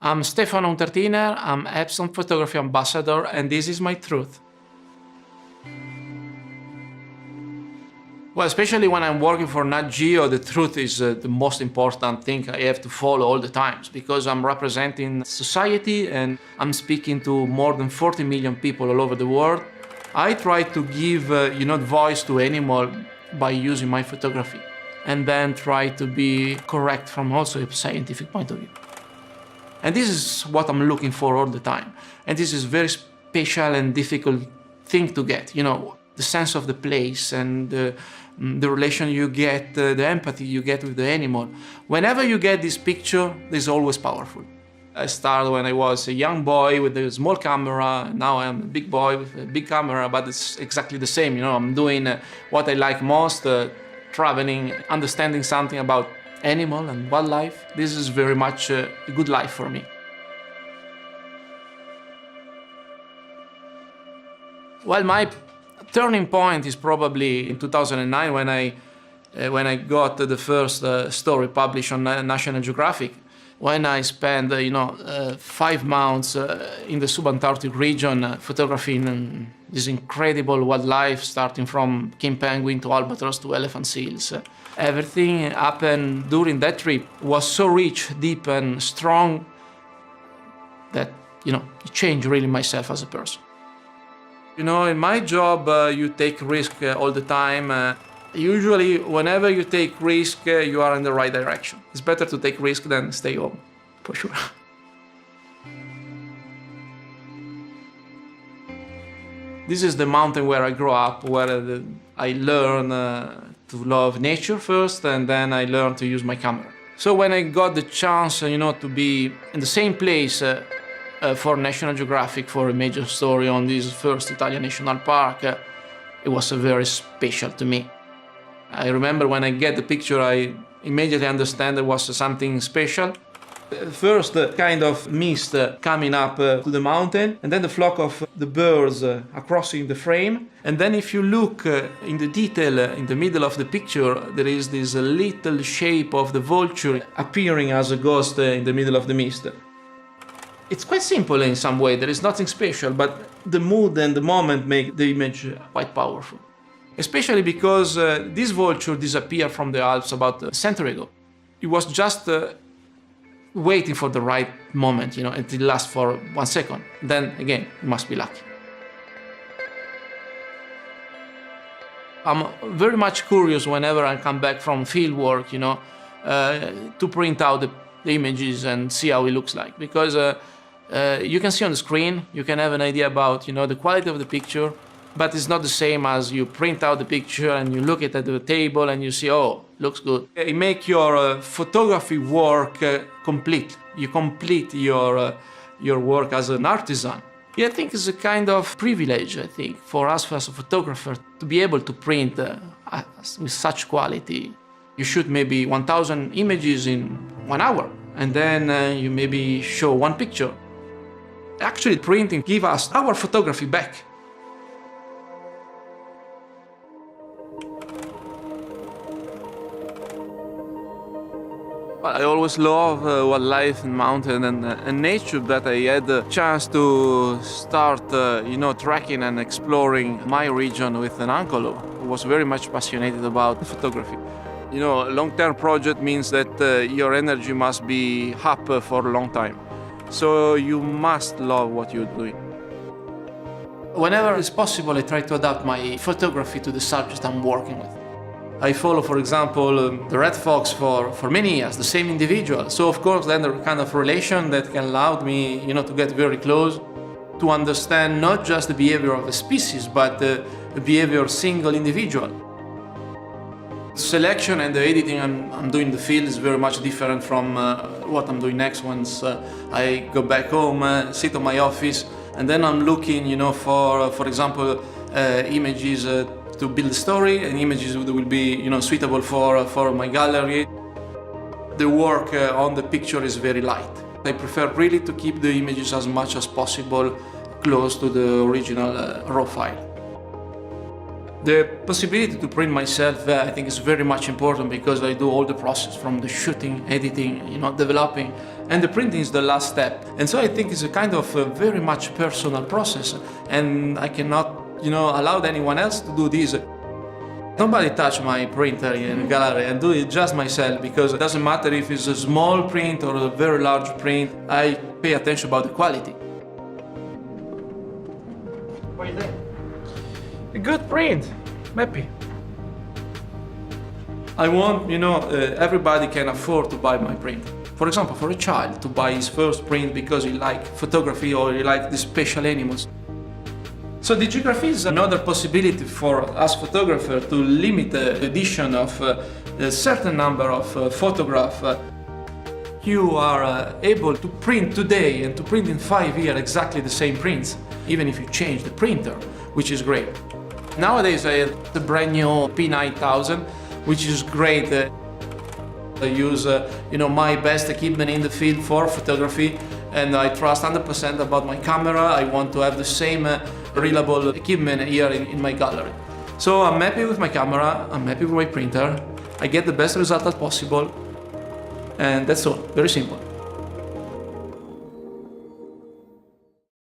I'm Stefano Unterthiner, I'm Epson Photography Ambassador, and this is my truth. Well, especially when I'm working for Nat Geo, the truth is the most important thing I have to follow all the times, because I'm representing society and I'm speaking to more than 40 million people all over the world. I try to give voice to animal by using my photography, and then try to be correct from also a scientific point of view. And this is what I'm looking for all the time. And this is very special and difficult thing to get, the sense of the place and the relation you get, the empathy you get with the animal. Whenever you get this picture, it's always powerful. I started when I was a young boy with a small camera. Now I'm a big boy with a big camera, but it's exactly the same. I'm doing what I like most, traveling, understanding something about animal and wildlife. This is very much a good life for me. Well, my turning point is probably in 2009 when I got the first story published on National Geographic. When I spent 5 months in the subantarctic region photographing this incredible wildlife, starting from king penguin to albatross to elephant seals. Everything happened during that trip was so rich, deep and strong that it changed really myself as a person. In my job you take risk all the time. Usually whenever you take risk you are in the right direction. It's better to take risk than stay home, for sure. This is the mountain where I grew up, where I learned to love nature first, and then I learned to use my camera. So when I got the chance, to be in the same place for National Geographic for a major story on this first Italian national park, it was very special to me. I remember when I get the picture, I immediately understand there was something special. First, kind of mist coming up to the mountain, and then the flock of the birds crossing the frame. And then if you look in the detail in the middle of the picture, there is this little shape of the vulture appearing as a ghost in the middle of the mist. It's quite simple in some way, there is nothing special, but the mood and the moment make the image quite powerful. Especially because this vulture disappeared from the Alps about a century ago. It was just waiting for the right moment, until it lasts for 1 second. Then again, you must be lucky. I'm very much curious whenever I come back from field work, to print out the images and see how it looks like. Because you can see on the screen, you can have an idea about, the quality of the picture, but it's not the same as you print out the picture and you look at the table and you see, oh, looks good. It makes your photography work complete. You complete your work as an artisan. I think it's a kind of privilege, for us as a photographer to be able to print with such quality. You shoot maybe 1,000 images in 1 hour, and then you maybe show 1 picture. Actually, printing gives us our photography back. Well, I always love wildlife and mountain and nature, but I had the chance to start, tracking and exploring my region with an uncle who was very much passionate about photography. A long-term project means that your energy must be up for a long time. So you must love what you're doing. Whenever it's possible, I try to adapt my photography to the subject I'm working with. I follow, for example, the red fox for many years, the same individual. So of course then there are kind of relation that can allow me, to get very close, to understand not just the behavior of a species, but the behavior of a single individual. Selection and the editing I'm doing in the field is very much different from what I'm doing next once I go back home, sit on my office, and then I'm looking, for example, images to build a story, and images that will be, suitable for my gallery. The work on the picture is very light. I prefer really to keep the images as much as possible close to the original raw file. The possibility to print myself, I think, is very much important because I do all the process from the shooting, editing, developing, and the printing is the last step. And so I think it's a kind of a very much personal process, and I cannot, allow anyone else to do this. Nobody touch my printer in the gallery, and do it just myself, because it doesn't matter if it's a small print or a very large print. I pay attention about the quality. What do you think? A good print. I'm happy. I want, everybody can afford to buy my print. For example, for a child to buy his first print because he likes photography or he likes the special animals. So digigraphy is another possibility for us photographers to limit the edition of a certain number of photographs. You are able to print today and to print in 5 years exactly the same prints, even if you change the printer, which is great. Nowadays I have the brand new P9000, which is great. I use my best equipment in the field for photography, and I trust 100% about my camera. I want to have the same reliable equipment here in my gallery. So I'm happy with my camera, I'm happy with my printer, I get the best result as possible, and that's all, very simple.